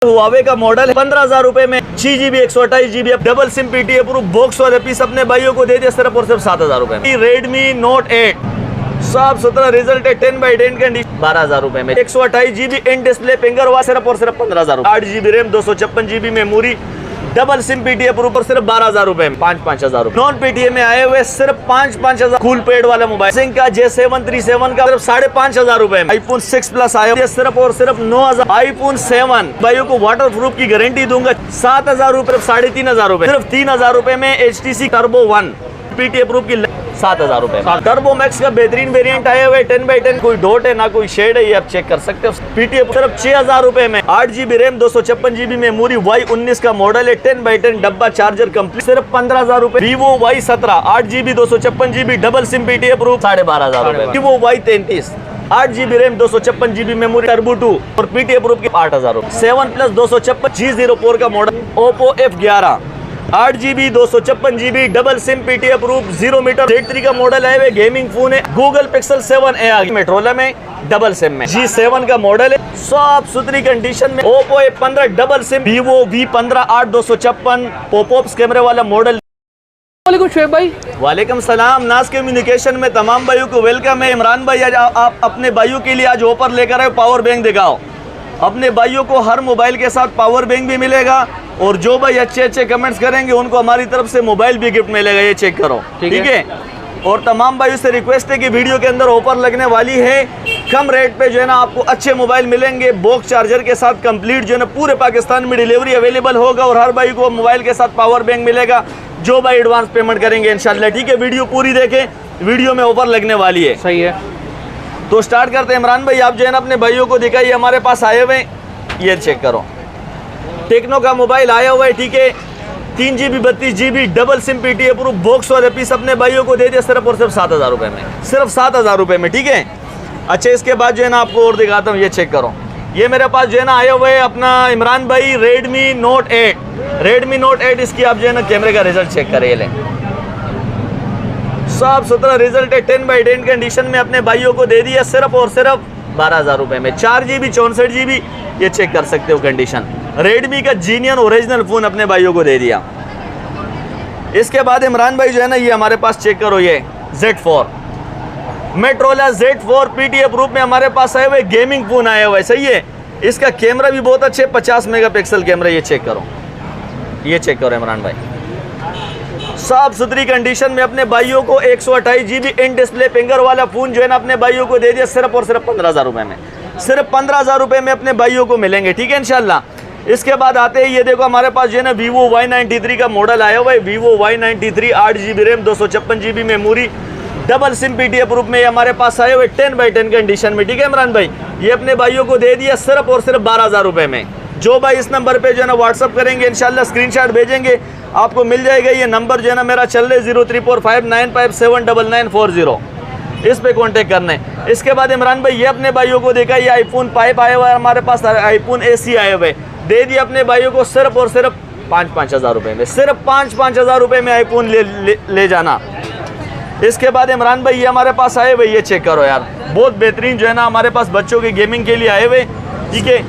Huawei का model 15,000 रुपए में 6GB 128GB double SIM PTA proof box वाले पीस अपने भाइयों को दे दिया सिर्फ और सिर्फ 7,000 रुपए में। रेडमी नोट 8 साफ सुथरा रिजल्ट है, 10/10 कंडीशन 12,000 रुपए में। 128GB इन डिस्प्ले फिंगर हुआ सिर्फ और सिर्फ 15,000 रुपए। 8GB रैम 256GB मेमोरी डबल सिम PTA प्रूफ पर सिर्फ 12,000 रुपए में 5,000 रुपए। नॉन PTA में आए हुए सिर्फ 5,000 कूल पेड वाला मोबाइल सिंह का J737 का सिर्फ 5,500 रुपए में। iPhone 6 प्लस आया सिर्फ और सिर्फ 9,000। iPhone 7 भाइयों को वाटर प्रूफ की गारंटी दूंगा 7,000 रुपए, 3,500 रुपए, सिर्फ 3,000 रुपए में HTC Turbo 1 PTA प्रूफ की 7,000 रुपए। टर्बो मैक्स का बेहतरीन वेरिएंट आया हुआ है 10/10, कोई डॉट है ना कोई शेड है, ये आप चेक कर सकते हो। PTA सिर्फ 6,000 रुपए में। 8GB RAM 256GB memory Y19 का मॉडल है, 10/10 डब्बा चार्जर कंप्लीट सिर्फ 15,000 रुपए। Vivo Y17 8GB 256GB double SIM PTA proof 12,500 रुपए। Vivo Y33 8GB RAM 256GB memory turbo 2 और PTA प्रूफ की 8,000 रुपए। 7 प्लस 256 G04 का model Oppo F11 8GB 256GB double SIM PTA proof 0 meter Z3 का model है, वे gaming phone है। Google Pixel 7a आ गया मेट्रोला में डबल सिम में। G7 का मॉडल है, साफ सुथरी कंडीशन में। Oppo A15 double SIM, Vivo V15 8256 popups कैमरे वाला मॉडल। शुएब भाई वालेकुम सलाम। नाज कम्युनिकेशन में तमाम भाइयों को वेलकम है। इमरान भाई आज आप अपने भाइयों के लिए आज ऑफर लेकर आए, पावर बैंक दिखाओ। अपने भाइयों को हर मोबाइल के साथ पावर बैंक भी मिलेगा और जो भाई अच्छे कमेंट्स करेंगे उनको हमारी तरफ से मोबाइल भी गिफ्ट मिलेगा, ये चेक करो, ठीक है। और तमाम भाइयों से रिक्वेस्ट है कि वीडियो के अंदर ऑफर लगने वाली है, कम रेट पे जो है ना आपको अच्छे मोबाइल मिलेंगे, बॉक्स चार्जर के साथ कंप्लीट जो है ना पूरे पाकिस्तान में डिलीवरी अवेलेबल होगा और हर भाई को मोबाइल के साथ पावर बैंक मिलेगा जो भाई एडवांस पेमेंट करेंगे इंशाल्लाह, ठीक है। वीडियो पूरी देखें, वीडियो में ऑफर लगने वाली है। सही है, तो स्टार्ट करते हैं। इमरान भाई आप जो है ना अपने भाइयों को दिखाइए, हमारे पास आए हुए ये चेक करो, टेक्नो का मोबाइल आया हुआ है, ठीक है। 3GB 32GB double SIM PTA proof box वाले पीस अपने भाइयों को दे दिया सिर्फ और सिर्फ 7,000 रुपए में, सिर्फ 7,000 रुपए में, ठीक है। अच्छा इसके बाद जो है ना आपको और दिखाता हूँ, ये चेक करो, ये मेरे पास जो है ना आया हुआ है अपना इमरान भाई रेडमी नोट 8 इसकी आप जो है ना कैमरे का रिजल्ट चेक करें, ले साफ सुथरा रिजल्ट है, 10/10 कंडीशन में अपने भाइयों को दे दिया सिर्फ और सिर्फ 12,000 रुपए में। 4GB 64GB ये चेक कर सकते हो कंडीशन। रेडमी का जीनियन ओरिजिनल फोन अपने भाइयों को दे दिया। इसके बाद इमरान भाई जो है ना ये हमारे पास चेक करो, ये Z4 मेट्रोला Z4 PTA प्रूफ में हमारे पास आए हुए गेमिंग फोन आया हुआ है, सही है। इसका कैमरा भी बहुत अच्छे 50 मेगापिक्सल कैमरा, ये चेक करो, ये चेक करो इमरान भाई, साफ सुथरी कंडीशन में अपने भाइयों को 128GB इन डिस्प्ले फिंगर वाला फोन जो है ना अपने भाइयों को दे दिया सिर्फ और सिर्फ 15,000 रुपए में, सिर्फ 15,000 रुपए में अपने भाइयों को मिलेंगे, ठीक है इंशाल्लाह। इसके बाद आते हैं, ये देखो हमारे पास जो है ना Vivo Y93 का मॉडल आया हुआ है। Vivo Y93 8GB RAM 256GB memory डबल सिम PTA प्रूफ में हमारे पास आए हुए 10/10 कंडीशन में, ठीक है इमरान भाई। ये अपने भाइयों को दे दिया सिर्फ और सिर्फ 12,000 रुपए में। जो भाई इस नंबर पे जो है ना व्हाट्सअप करेंगे इंशाल्लाह, स्क्रीनशॉट भेजेंगे, आपको मिल जाएगा। ये नंबर जो है ना मेरा चल रहा है 0345957940, इस पे कांटेक्ट करना है। इसके बाद इमरान भाई ये अपने भाइयों को देखा, ये iPhone 5 आया हुआ है हमारे पास, iPhone AC आए हुए, दे दिया अपने भाइयों को सिर्फ और सिर्फ 5,000 रुपए में, सिर्फ 5,000 रुपए में iPhone ले जाना। इसके बाद इमरान भाई ये हमारे पास आए हुए, ये चेक करो यार, बहुत बेहतरीन जो है ना हमारे पास बच्चों की गेमिंग के लिए आए हुए, ठीक है।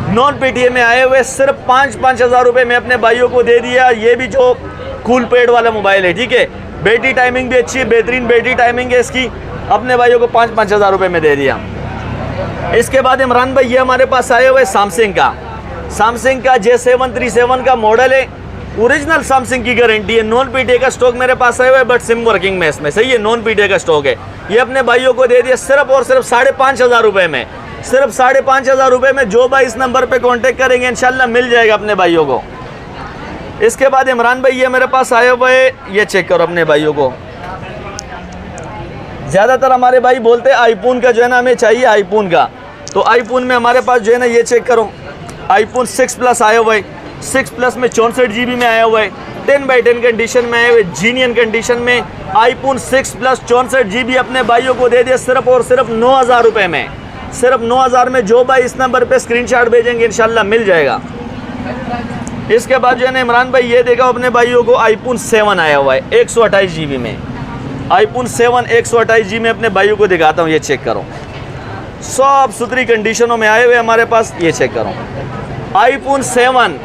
नॉन PTA में आए हुए सिर्फ 5,000 रुपए में अपने भाइयों को दे दिया। ये भी जो कूल पेड वाला मोबाइल है, ठीक है। बैटरी टाइमिंग भी अच्छी है, बेहतरीन बैटरी टाइमिंग है इसकी, अपने भाइयों को 5,000 रुपए में दे दिया। इसके बाद इमरान भाई ये हमारे पास आए हुए सैमसंग का J737 का मॉडल है, ओरिजिनल सैमसंग की गारंटी है। नॉन PTA का स्टॉक मेरे पास आया हुआ है, बट सिम वर्किंग में इसमें, सही है, नॉन PTA का स्टॉक है। ये अपने भाइयों को दे दिया सिर्फ और सिर्फ 5,500 रुपए में, सिर्फ 5,500 रुपए में। जो भाई इस नंबर पे कांटेक्ट करेंगे इंशाल्लाह मिल जाएगा अपने भाइयों को। इसके बाद इमरान भाई ये मेरे पास आए हुए, ये चेक करो अपने भाइयों को। ज़्यादातर हमारे भाई बोलते हैं iPhone का जो है ना हमें चाहिए iPhone का, तो iPhone में हमारे पास जो है ना ये चेक करो, iPhone 6 प्लस आया हुआ है। 6 प्लस में 64GB में आया हुआ है, 10/10 कंडीशन में आए हुए, जीनियन कंडीशन में iPhone 6 प्लस 64GB अपने भाइयों को दे दिया सिर्फ और सिर्फ 9,000 रुपए में, सिर्फ 9,000 में। जो भाई इस नंबर पे स्क्रीनशॉट भेजेंगे इंशाल्लाह मिल जाएगा। इसके बाद जो है ना इमरान भाई ये देखो अपने भाइयों को iPhone 7 आया हुआ है 128GB में, iPhone 7 128GB में अपने भाइयों को दिखाता हूँ, ये चेक करो, साफ सुथरी कंडीशनों में आए हुए हमारे पास, ये चेक करो, iPhone 7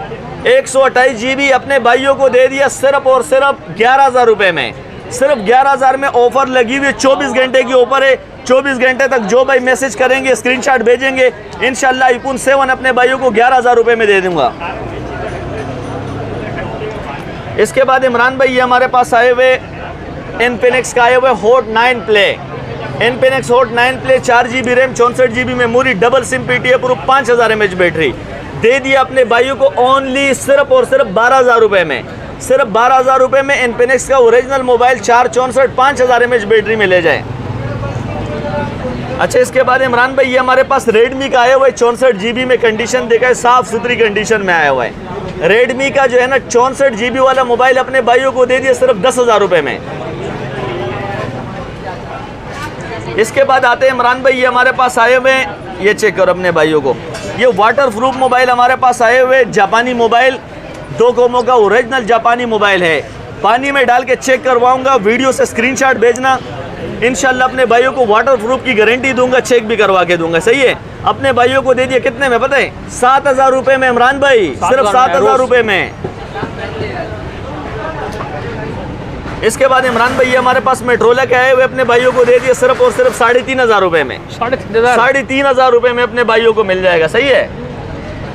128 GB अपने भाइयों को दे दिया सिर्फ और सिर्फ 11,000 रुपए में। सिर्फ 11,000 में ऑफर लगी हुई, 24 घंटे की ऑफर है। 24 घंटे तक जो भाई मैसेज करेंगे, स्क्रीनशॉट भेजेंगे, इंशाल्लाह iPhone 7 अपने भाइयों को 11,000 रुपए में दे दूंगा। इसके बाद इमरान भाई ये हमारे पास आए हुए इनफिनिक्स का आए हुए hot 9 play. Infinix hot 9 play 4 GB RAM 64 GB मेमोरी डबल SIM PTA proof 5000 mAh battery दे दिया अपने भाइयों को ओनली सिर्फ और सिर्फ 12,000 रुपए में। सिर्फ 12,000 रुपए में इनफिनिक्स का ओरिजिनल मोबाइल 464 5000 mAh बैटरी में ले जाए। अच्छा, इसके बाद इमरान भाई ये हमारे पास रेडमी का आया हुआ है 64 GB में। कंडीशन देखा है, साफ सुथरी कंडीशन में आया हुआ है। रेडमी का जो है ना 64 GB वाला मोबाइल अपने भाइयों को दे दिया सिर्फ 10,000 रुपए में। इसके बाद आते हैं इमरान भाई ये हमारे पास आए हुए हैं, ये चेक करो अपने भाइयों को, ये वाटर प्रूफ मोबाइल हमारे पास आए हुए जापानी मोबाइल, डोकोमो का ओरिजिनल जापानी मोबाइल है। पानी में डाल के चेक करवाऊंगा, वीडियो से स्क्रीनशॉट भेजना, इंशाल्लाह अपने भाइयों को वाटर प्रूफ की गारंटी दूंगा, चेक भी करवा के दूंगा। सही है, अपने भाइयों को दे दिया कितने में पता है? 7,000 रुपए में इमरान भाई, सिर्फ 7,000 रुपए में। इसके बाद इमरान भाई हमारे पास मेट्रोला के आए हुए अपने भाइयों को दे दिया सिर्फ और सिर्फ 3,500 रुपए में। 3,500 रुपए में अपने भाइयों को मिल जाएगा। सही है।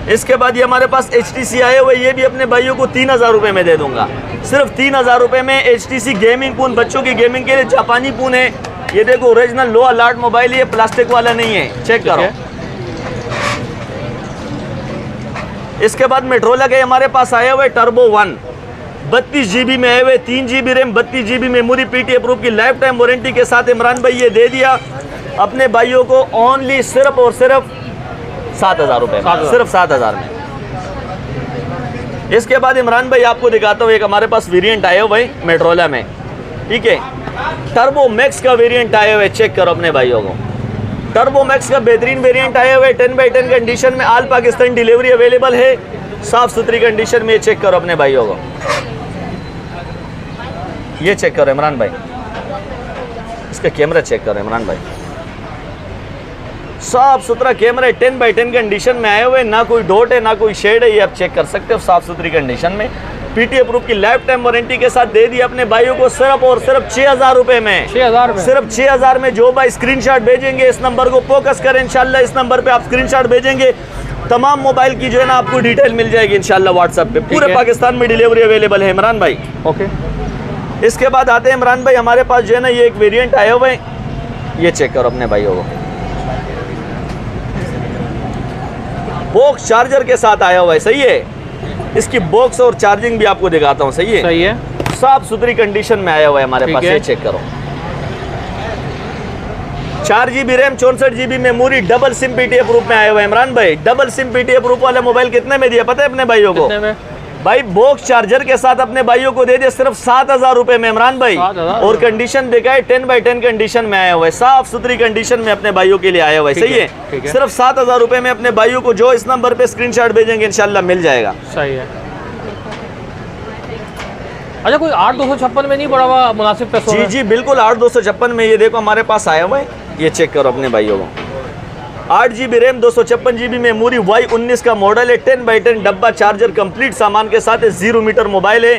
इसके बाद ये हमारे पास HTC आए हुए, ये भी अपने भाइयों को 3,000 रुपए में दे दूंगा। सिर्फ 3,000 रुपए में HTC गेमिंग पून, बच्चों की गेमिंग के लिए जापानी पून है। ये देखो ओरिजिनल लो अलर्ट मोबाइल, ये प्लास्टिक वाला नहीं है, चेक करो। इसके बाद मेट्रोला के हमारे पास आए हुए टर्बो 1 32 GB में आए हुए, 3 GB RAM 32 GB memory PTA proof की लाइफ टाइम वारंटी के साथ इमरान भाई ये दे दिया अपने भाइयों को ओनली सिर्फ और सिर्फ 7,000 रुपए में, सिर्फ 7,000 में। इसके बाद इमरान भाई आपको दिखाता हूँ, एक हमारे पास वेरिएंट आया हुआ है मेट्रोला में, ठीक है, टर्बो मैक्स का वेरिएंट आया हुआ है। चेक करो अपने भाइयों को, टर्बो मैक्स का बेहतरीन वेरिएंट आया हुआ है। 10x10 कंडीशन में, ऑल पाकिस्तान डिलीवरी अवेलेबल है, साफ सुथरी कंडीशन में। चेक करो अपने भाइयों को, ये चेक करो इमरान भाई, इसका कैमरा चेक करो इमरान भाई, साफ सुथरा कैमरा है। 10x10 कंडीशन में आए हुए, ना कोई डॉट है ना कोई शेड है, ये आप चेक कर सकते हो साफ सुथरी कंडीशन में। PTA प्रूफ की लाइफ टाइम वारंटी के साथ दे दिया अपने भाइयों को सिर्फ और सिर्फ 6,000 रुपए में। 6,000 में, सिर्फ 6,000 में। जो भाई स्क्रीनशॉट भेजेंगे, इस नंबर को फोकस करें इंशाल्लाह, इस नंबर पे आप स्क्रीनशॉट भेजेंगे, तमाम मोबाइल की जो है ना आपको डिटेल मिल जाएगी इंशाल्लाह व्हाट्सएप पे। पूरे पाकिस्तान में डिलीवरी अवेलेबल है इमरान भाई। ओके। इसके बाद आते हैं इमरान भाई हमारे पास जो है ना ये एक वेरिएंट आया हुआ है, ये चेक करो अपने भाइयों को, बॉक्स चार्जर के साथ आया हुआ है। सही है, इसकी बॉक्स और चार्जिंग भी आपको दिखाता हूँ। सही है, सही है, साफ सुथरी कंडीशन में आया हुआ है हमारे पास, ये चेक करो। 4 GB रैम 64 GB मेमोरी डबल सिम PTA प्रूफ में आया हुआ है इमरान भाई। डबल सिम PTA प्रूफ वाला मोबाइल कितने में दिया पता है अपने भाइयों को? कितने में? भाई बॉक्स चार्जर के साथ अपने भाइयों को दे दिया सिर्फ 7,000 रुपए में इमरान भाई। और कंडीशन देखा है 10x10 कंडीशन में आया हुआ है, साफ सुथरी कंडीशन में अपने भाइयों के लिए आया हुआ है। सही है, सिर्फ 7,000 रुपए में अपने भाइयों को जो इस नंबर पे स्क्रीनशॉट भेजेंगे इंशाल्लाह मिल जाएगा। सही है। अच्छा, कोई 8,256 में नहीं पड़ा हुआ मुनासिब पैसों में? जी बिल्कुल 8,256 में। ये देखो हमारे पास आया हुआ है, ये चेक करो अपने भाइयों को। 8 GB RAM 256 GB memory, Y19 का मॉडल है, 10x10 डब्बा चार्जर कंप्लीट सामान के साथ है, 0 मीटर मोबाइल है।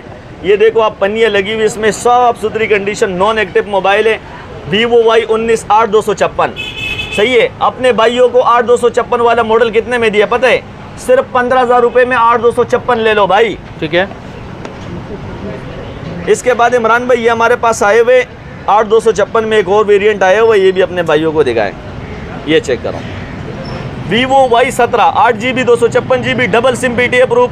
ये देखो आप पन्नियाँ लगी हुई इसमें, साफ सुथरी कंडीशन, नॉन एक्टिव मोबाइल है। Vivo Y19 8,256। सही है, अपने भाइयों को 8,256 वाला मॉडल कितने में दिया पता है? सिर्फ 15,000 रुपए में 8,256 ले लो भाई। ठीक है। इसके बाद इमरान भाई ये हमारे पास आए हुए 8,256 में एक और वेरिएंट आया हुआ है, ये भी अपने भाइयों को दिखाएं, ये चेक करो। Vivo Y17 8 GB 256 GB double SIM PTA proof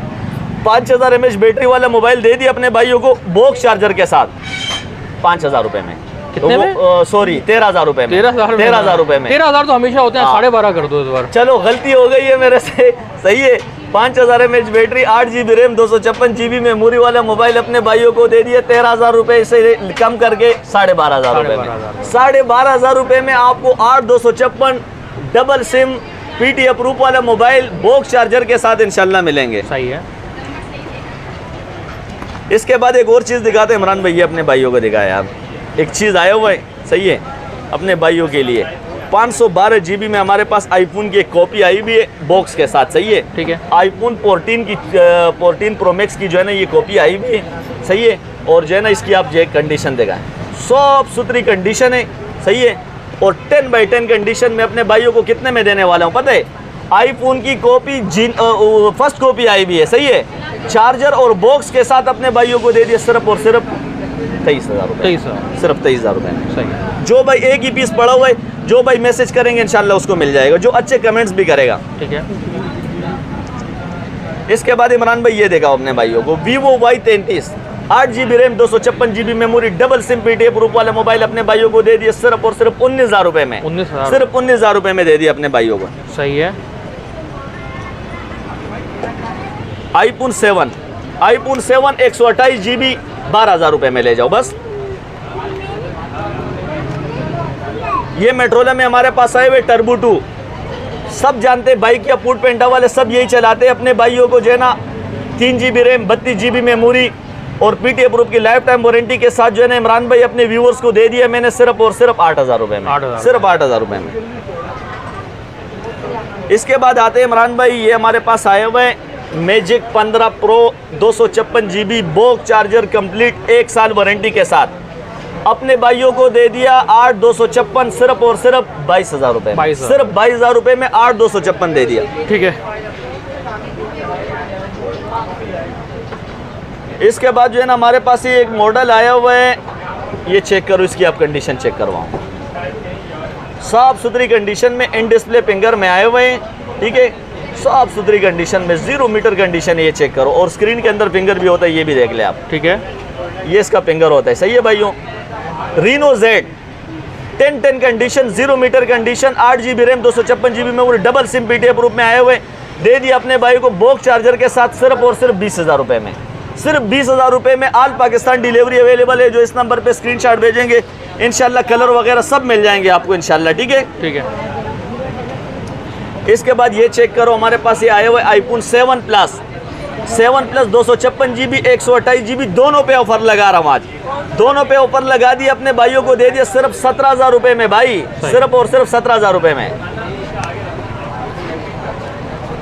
5000 mAh battery वाला मोबाइल दे दिया अपने भाइयों को बॉक्स चार्जर के साथ 5,000 रुपए में। कितने में? सॉरी 13,000 रुपए में। 13,000 रुपए में। 13,000 तो हमेशा होते हैं, 12.5 कर दो इस बार। चलो गलती हो गई है मेरे से। सही है, 5000 mAh battery 8 GB RAM 256 GB memory वाला मोबाइल अपने भाइयों को दे दिया 13,000 रुपए से कम करके 12,500 रुपए में। 12,500 रुपए में आपको 8,256 डबल सिम PTA प्रूफ वाला मोबाइल बॉक्स चार्जर के साथ इंशाल्लाह मिलेंगे। सही है। इसके बाद एक और चीज़ दिखाते हैं इमरान भैया, अपने भाइयों को दिखाया यार, एक चीज़ आया हुआ है। सही है, अपने भाइयों के लिए 512 GB में हमारे पास आईफोन की एक कॉपी आई भी है बॉक्स के साथ, सही है। ठीक है। आईफोन 14 प्रो मैक्स की जो है ना ये कॉपी आई भी है, सही है। और जो है ना इसकी आप जो कंडीशन देगा, साफ सुथरी कंडीशन है, सही है। और 10/10 कंडीशन में अपने भाइयों को कितने में देने वाला हूँ पता है? आईफोन की कॉपी फर्स्ट कॉपी आई भी है, सही है। चार्जर और बॉक्स के साथ अपने भाइयों को दे दिया सिर्फ और सिर्फ 23,000 रुपये। 23,000 सिर्फ 23,000 रुपये में। सही है। जो भाई एक ही पीस पड़ा हुआ है, जो भाई मैसेज करेंगे इंशाल्लाह उसको मिल जाएगा, जो अच्छे कमेंट्स भी करेगा। ठीक है। इसके बाद इमरान भाई ये देखा अपने भाइयों को Vivo Y33 8 GB RAM 256 GB मेमोरी डबल सिम पीटीए प्रूफ वाला मोबाइल अपने भाइयों को दे दिया सिर्फ और सिर्फ 19,000 रुपये में। 19,000 सिर्फ 19,000 रुपये में दे दिया अपने भाइयों को। सही है। iPhone 7 128 GB 12,000 रुपये में ले जाओ बस। ये मेट्रोला में हमारे पास आए हुए टर्बो 2, सब जानते हैं बाइक या फूड पेंटा वाले सब यही चलाते हैं। अपने भाइयों को जो है ना 3 GB रैम 32 GB मेमोरी और पीटीए प्रूफ की लाइफ टाइम वारंटी के साथ जो है ना इमरान भाई अपने व्यूअर्स को दे दिया मैंने सिर्फ और सिर्फ 8,000 रुपये में। 8,000 सिर्फ 8,000 रुपये में। इसके बाद आते हैं इमरान भाई, ये हमारे पास आए हुए magic 15 pro 256 GB box charger complete 1 साल वारंटी के साथ अपने भाइयों को दे दिया 8,256 सिर्फ और सिर्फ 22,000 रुपये। 22,000 सिर्फ 22,000 रुपये में 8,256 दे दिया। ठीक है। इसके बाद जो है ना हमारे पास ये एक मॉडल आया हुआ है, ये चेक करो, इसकी आप कंडीशन चेक करवाओ। साफ सुथरी कंडीशन में इन डिस्प्ले फिंगर में आए हुए हैं, ठीक है। साफ सुथरी कंडीशन में 0 मीटर कंडीशन है, ये चेक करो। और स्क्रीन के अंदर फिंगर भी होता है, ये भी देख ले आप। ठीक है। ये इसका फिंगर होता है, सही है भाइयों। Reno Z 10/10 condition 0 metre condition 8 GB RAM 256 GB मेमोरी डबल सिम पीटीए प्रूफ में आए हुए दे दिया अपने भाई को बॉक्स चार्जर के साथ सिर्फ और सिर्फ 20,000 रुपये में। सिर्फ 20,000 रुपये में ऑल पाकिस्तान डिलीवरी अवेलेबल है। जो इस नंबर पे स्क्रीनशॉट भेजेंगे इंशाल्लाह कलर वगैरह सब मिल जाएंगे आपको इंशाल्लाह, ठीक है। ठीक है। इसके बाद ये चेक करो, हमारे पास ये आए हुए iPhone 7 Plus 256 GB 128 GB दोनों पे ऑफर लगा रहा हूँ आज। दोनों पे ऑफर लगा दिया अपने भाइयों को दे दिया सिर्फ 17,000 रुपये में भाई, सिर्फ और सिर्फ 17,000 रुपये में।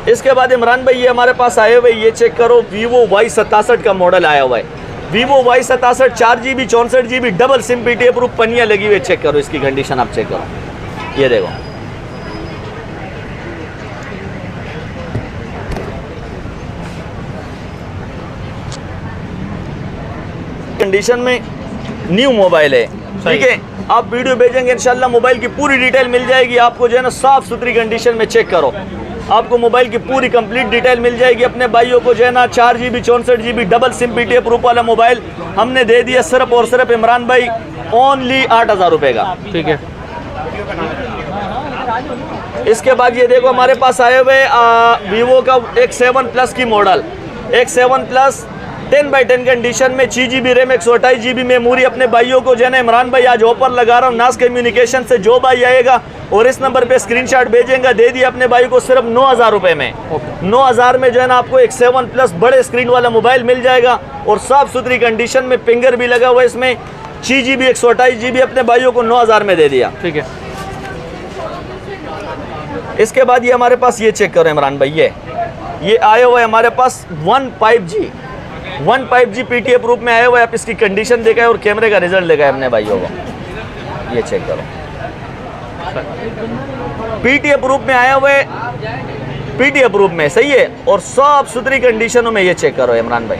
इसके बाद इमरान भाई ये हमारे पास आए हुए, ये चेक करो Vivo Y67 का मॉडल आया हुआ है। Vivo Y67 4 GB 64 GB double SIM PTA proof पनिया लगी हुई, चेक करो इसकी कंडीशन आप चेक करो, ये देखो। कंडीशन में न्यू मोबाइल है, ठीक है। आप वीडियो भेजेंगे इंशाल्लाह मोबाइल की पूरी डिटेल मिल जाएगी आपको, जो है ना साफ सुथरी कंडीशन में चेक करो, आपको मोबाइल की पूरी कंप्लीट डिटेल मिल जाएगी। अपने भाइयों को जो है ना 4 GB 64 GB double SIM PTA proof वाला मोबाइल हमने दे दिया सिर्फ और सिर्फ इमरान भाई ओनली 8,000 रुपये का। ठीक है। इसके बाद ये देखो हमारे पास आए हुए Vivo का एक 7 Plus की मॉडल, एक 7 Plus 10/10 कंडीशन में 6 GB रैम 128 GB मेमोरी अपने भाइयों को जो है ना इमरान भाई आज ऑफर लगा रहा हूँ नाज कम्युनिकेशन से। जो भाई आएगा और इस नंबर पे स्क्रीनशॉट भेजेंगे दे दिया अपने भाई को सिर्फ 9,000 रुपये में। 9,000 में जो है ना आपको एक 7 Plus बड़े स्क्रीन वाला मोबाइल मिल जाएगा और साफ सुथरी कंडीशन में, फिंगर भी लगा हुआ है इसमें। 6 GB 128 GB अपने भाइयों को 9,000 में दे दिया। ठीक है। इसके बाद ये हमारे पास ये चेक करो इमरान भाई, ये आए हुए हमारे पास 15G पीटीए प्रूफ में आए हुए। आप इसकी कंडीशन देखा है और कैमरे का रिजल्ट देखा है अपने भाइयों को, ये चेक करो। पीटीए प्रूफ में आए हुए, पीटीए प्रूफ में, सही है। और साफ सुथरी कंडीशनों में ये चेक करो इमरान भाई।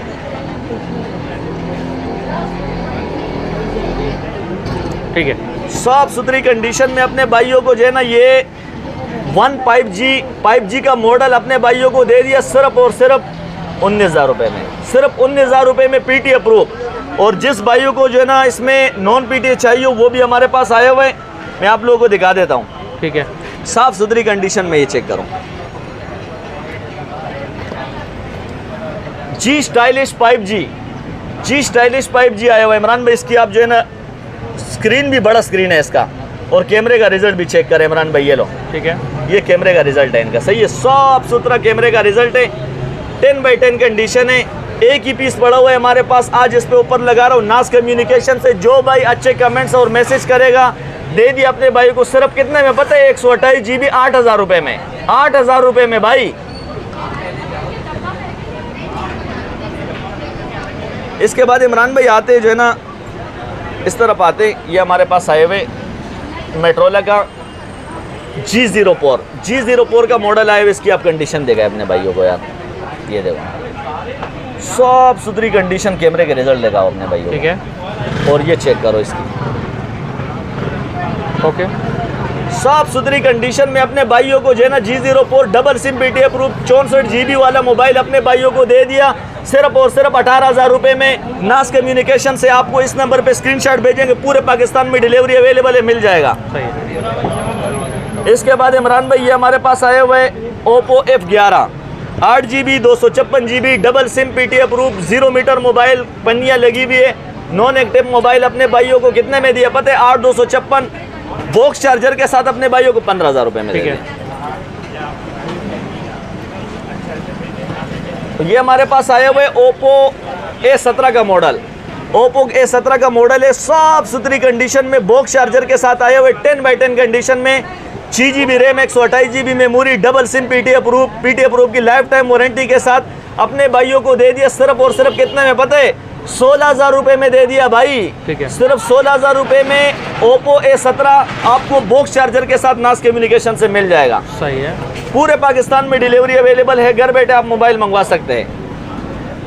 ठीक है। साफ सुथरी कंडीशन में अपने भाइयों को जो है ना ये 5G का मॉडल अपने भाइयों को दे दिया सिर्फ और सिर्फ 19,000 रुपये में। सिर्फ 19,000 रुपये में पीटीए प्रूफ। और जिस भाइयों को जो है ना इसमें नॉन पीटीए चाहिए वो भी हमारे पास आए हुए, मैं आप लोगों को दिखा देता हूँ। ठीक है। साफ सुथरी कंडीशन में ये चेक करो। जी स्टाइलिश 5G आया हुआ है इमरान भाई। इसकी आप जो है ना स्क्रीन भी बड़ा स्क्रीन है इसका और कैमरे का रिजल्ट भी चेक करें इमरान भाई, ये लो। ठीक है। ये कैमरे का रिजल्ट है इनका, सही है। साफ सुथरा कैमरे का रिजल्ट है, 10/10 कंडीशन है। एक ही पीस पड़ा हुआ है हमारे पास, आज इस पे ऊपर लगा रहा हूँ नाज कम्युनिकेशन से। जो भाई अच्छे कमेंट्स और मैसेज करेगा दे दिया अपने भाई को सिर्फ कितने में पता है? 128 GB 8,000 रुपए में, 8,000 रुपए में भाई। इसके बाद इमरान भाई आते जो है ना इस तरफ आते, ये हमारे पास आए हुए मेट्रोला का G04 का मॉडल आया हुआ। इसकी आप कंडीशन देगा अपने भाइयों को यार, ये देखो साफ सुथरी कंडीशन, कैमरे के रिजल्ट लगाओ अपने भाइयों को। ठीक है, और ये चेक करो इसकी ओके, साफ सुथरी कंडीशन में अपने भाइयों को जो है ना G04 double SIM PTA proof 64 GB वाला मोबाइल अपने भाइयों को दे दिया सिर्फ और सिर्फ 18,000 रुपए में। नास कम्युनिकेशन से आपको इस नंबर पे स्क्रीनशॉट भेजेंगे, पूरे पाकिस्तान में डिलीवरी अवेलेबल है, मिल जाएगा। सही है। इसके बाद इमरान भाई ये हमारे पास आए हुए Oppo F11 8 GB 256 GB double SIM PTA proof 0 metre mobile, पन्नियाँ लगी हुई है, नॉन एक्टिव मोबाइल अपने भाइयों को कितने में दिया पता है? 8,256 बॉक्स चार्जर के साथ अपने भाइयों को 15,000 रुपए में। ठीक है, तो ये हमारे पास आए हुए Oppo A17 का मॉडल, Oppo A17 का मॉडल है, साफ सुथरी कंडीशन में बॉक्स चार्जर के साथ आए हुए 10x10 कंडीशन में, 6 GB रैम 128 GB मेमोरी, डबल सिम PTA प्रूफ की लाइफ टाइम वारंटी के साथ अपने भाइयों को दे दिया सिर्फ और सिर्फ कितने में पता है? 16,000 रुपए में दे दिया भाई। ठीक है, सिर्फ 16,000 रुपए में Oppo A17 आपको बॉक्स चार्जर के साथ नास कम्युनिकेशन से मिल जाएगा। सही है। पूरे पाकिस्तान में डिलीवरी अवेलेबल है, घर बैठे आप मोबाइल मंगवा सकते हैं।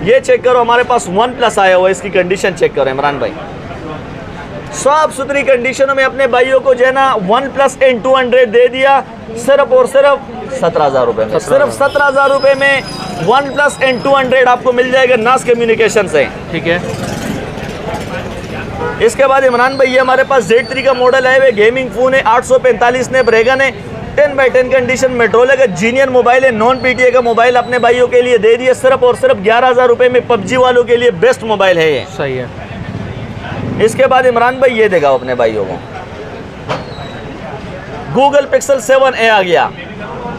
ये चेक करो हमारे पास OnePlus आया हुआ है, इसकी कंडीशन चेक करो इमरान भाई, साफ सुथरी कंडीशनों में अपने भाइयों को जो है ना OnePlus N200 दे दिया सिर्फ और सिर्फ 17,000 रुपए में। सिर्फ 17,000 रुपए में OnePlus N200 आपको मिल जाएगा नास कम्युनिकेशन से। ठीक है, इसके बाद इमरान भाई ये हमारे पास Z3 का मॉडल है, वे गेमिंग फोन है, 845 स्नैपड्रैगन है, 10x10 कंडीशन, मेट्रोला का जीनियर मोबाइल है, नॉन PTA का मोबाइल अपने भाइयों के लिए दे दिया सिर्फ और सिर्फ 11,000 रुपए में। PUBG वालों के लिए बेस्ट मोबाइल है ये। सही है। इसके बाद इमरान भाई ये देगा अपने भाइयों को Google Pixel 7a आ गया,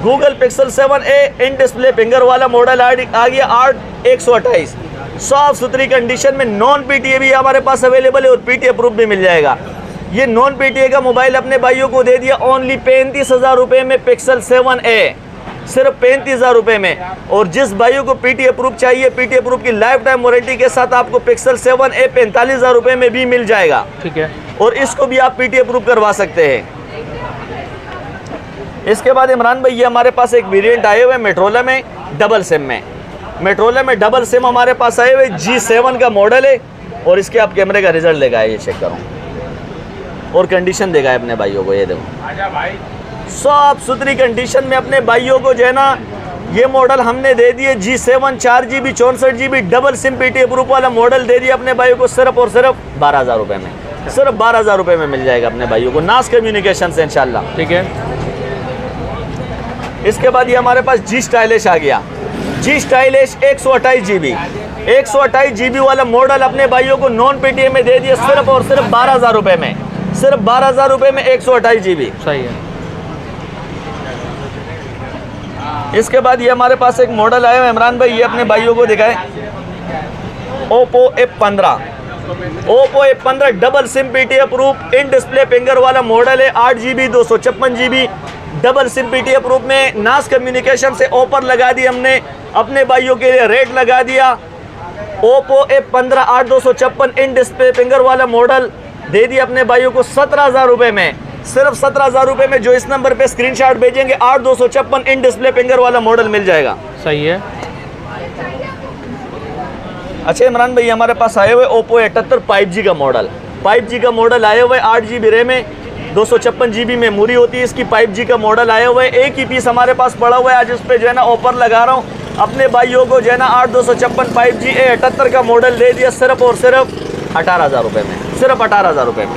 Google Pixel 7a in display finger वाला मॉडल आ गया 8/128, साफ सुथरी कंडीशन में, नॉन PTA भी हमारे पास अवेलेबल है और PTA प्रूफ भी मिल जाएगा। ये नॉन PTA का मोबाइल अपने भाइयों को दे दिया ओनली 35,000 रुपए में Pixel 7a, सिर्फ 35,000 रुपए में। और जिस भाइयों को PTA प्रूफ चाहिए, PTA प्रूफ की लाइफ टाइम वारंटी के साथ आपको Pixel 7a 45,000 रुपए में भी मिल जाएगा। ठीक है, और इसको भी आप PTA प्रूफ करवा सकते हैं। इसके बाद इमरान भाई ये हमारे पास एक वेरिएंट आए हुए मेट्रोला में डबल सिम में, मेट्रोला में डबल सिम हमारे पास आए हुए G7 का मॉडल है, और इसके आप कैमरे का रिजल्ट देगा, ये चेक करो, और कंडीशन देगा अपने भाइयों को, ये देखो साफ सुथरी कंडीशन में अपने भाइयों को जो है ना ये मॉडल हमने दे दिए G7 4 GB 64 GB double SIM PTA proof वाला मॉडल दे दिया अपने भाइयों को सिर्फ और सिर्फ 12,000 रुपए में। सिर्फ 12,000 रुपए में मिल जाएगा अपने भाइयों को नास कम्युनिकेशन से इंशाल्लाह। ठीक है, इसके बाद ये हमारे पास G स्टाइलिश आ गया, G स्टाइलिश 128 GB वाला मॉडल अपने भाइयों को नॉन PTA में दे दिया सिर्फ और सिर्फ 12,000 रुपए में। सिर्फ 12,000 रुपए में 128 GB। सही है। इसके बाद ये हमारे पास एक मॉडल आया है इमरान भाई, ये अपने भाइयों को दिखाए, Oppo F15 double SIM PTA proof in display finger वाला मॉडल है, 8 GB 256 GB double SIM PTA proof में। नास कम्युनिकेशन से ऑफर लगा दी हमने अपने भाइयों के लिए, रेट लगा दिया Oppo F15 8/256 in display finger वाला मॉडल दे दिया अपने भाइयों को 17,000 रुपए में। सिर्फ 17,000 रुपए में जो इस नंबर पे स्क्रीनशॉट भेजेंगे 8/256 इन डिस्प्ले फिंगर वाला मॉडल मिल जाएगा। सही है। अच्छा इमरान भाई हमारे पास आए हुए Oppo A78 5G का मॉडल, 5G का मॉडल आए हुए 8 GB रैम में, 256 GB मेमोरी होती है इसकी। 5G का मॉडल आया हुआ है, एक ही पीस हमारे पास पड़ा हुआ है, आज उस पर जो है ना ऑफर लगा रहा हूँ अपने भाइयों को जो है ना 8/256 5G A78 का मॉडल दे दिया सिर्फ और सिर्फ 18,000 रुपये में, सिर्फ 18,000 रुपये में।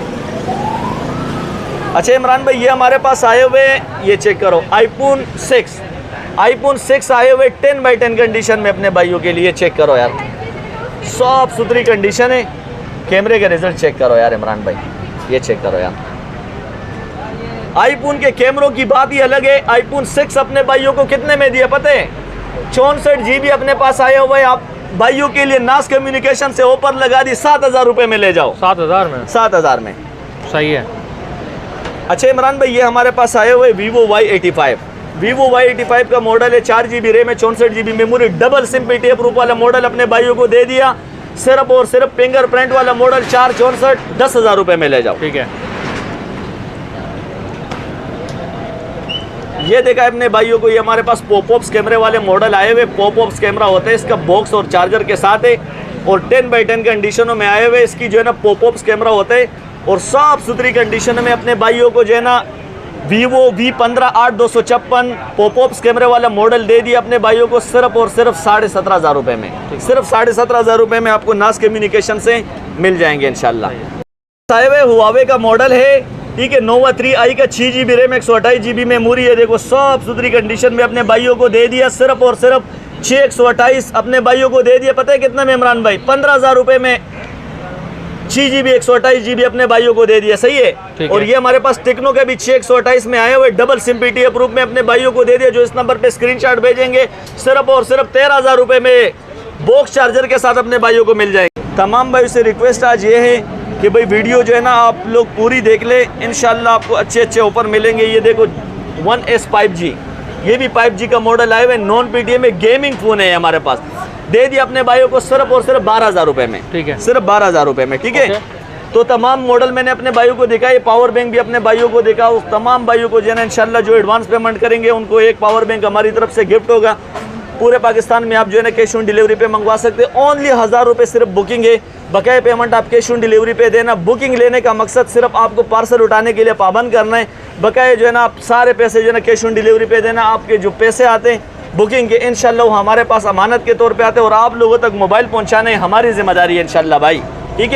अच्छा इमरान भाई ये हमारे पास आए हुए, ये चेक करो iPhone 6 आए हुए 10x10 कंडीशन में अपने भाइयों के लिए, चेक करो यार साफ सुथरी कंडीशन है, कैमरे का रिजल्ट चेक करो यार इमरान भाई, ये चेक करो यार। आईफोन के कैमरों की बात ही अलग है। iPhone 6 अपने भाइयों को कितने में दिया पता है? 64 GB अपने पास आया हुआ है, आप भाइयों के लिए नास कम्युनिकेशन से ऑफर लगा दी 7,000 रुपये में ले जाओ। 7,000 में? 7,000 में। सही है। अच्छा इमरान भाई, ये हमारे पास आए हुए Vivo Y85। Vivo Y85 का मॉडल है, 4 GB रैम है, 64 GB मेमोरी, डबल सिम PTF प्रूफ वाला मॉडल अपने भाइयों को दे दिया। सिर्फ और सिर्फ फिंगरप्रिंट वाला मॉडल 464 10,000 रुपए में ले जाओ। ठीक है, ये देखा अपने भाइयों को, ये हमारे पास पॉपअप्स कैमरे वाले मॉडल आए हुए। पॉपअप्स कैमरा होता है, इसका बॉक्स और चार्जर के साथ है, और 10x10 कंडीशनों में आए हुए। इसकी जो है ना पॉपअप्स कैमरा होता है, और साफ सुथरी कंडीशन में अपने भाइयों को जो है ना Vivo V15 8256 पॉपअप्स कैमरे वाला मॉडल दे दिया अपने भाइयों को सिर्फ और सिर्फ 17,500 रुपये में। सिर्फ 17,500 रुपये में आपको नास कम्युनिकेशन से मिल जाएंगे इंशाल्लाह। आए हुए हुआवे का मॉडल है, ठीक है, Nova 3i का 6 GB रैम 128 GB मेमोरी है। देखो साफ सुथरी कंडीशन में अपने भाइयों को दे दिया सिर्फ और सिर्फ 6/128 अपने भाइयों को दे दिया। पता है कितना में इमरान भाई? 15,000 रुपये में 6 GB 128 GB अपने भाइयों को दे दिया। सही है। और ये हमारे पास टेक्नो के भी 6/128 में आए हुए डबल सिम PTF प्रूफ में अपने भाइयों को दे दिया, जो इस नंबर पे स्क्रीनशॉट भेजेंगे सिर्फ और सिर्फ 13,000 रुपये में बॉक्स चार्जर के साथ अपने भाइयों को मिल जाएंगे। तमाम भाइयों से रिक्वेस्ट आज ये है कि भाई वीडियो जो है ना आप लोग पूरी देख ले, इंशाल्लाह आपको अच्छे अच्छे ऑफर मिलेंगे। ये देखो 1S 5G, ये भी 5G का मॉडल आए हुए, नॉन PTF में गेमिंग फ़ोन है हमारे पास। दे दिया अपने भाइयों को सिर्फ और सिर्फ 12,000 रुपये में। ठीक है, सिर्फ 12,000 रुपये में। ठीक है, तो तमाम मॉडल मैंने अपने भाइयों को दिखाया। पावर बैंक भी अपने भाइयों को देखा। उस तमाम भाइयों को जो है ना इंशाल्लाह जो एडवांस पेमेंट करेंगे उनको एक पावर बैंक हमारी तरफ से गिफ्ट होगा। पूरे पाकिस्तान में आप जो है ना कैश ऑन डिलीवरी पे मंगवा सकते हैं। ओनली 1,000 रुपये सिर्फ बुकिंग है, बकाया पेमेंट आप कैश ऑन डिलीवरी पे देना। बुकिंग लेने का मकसद सिर्फ आपको पार्सल उठाने के लिए पाबंद करना है। बकाया जो है ना आप सारे पैसे जो है ना कैश ऑन डिलीवरी पे देना। आपके जो पैसे आते हैं बुकिंग के इंशाल्लाह वो हमारे पास अमानत के तौर पे आते हैं, और आप लोगों तक मोबाइल पहुंचाने हमारी जिम्मेदारी है इंशाल्लाह भाई।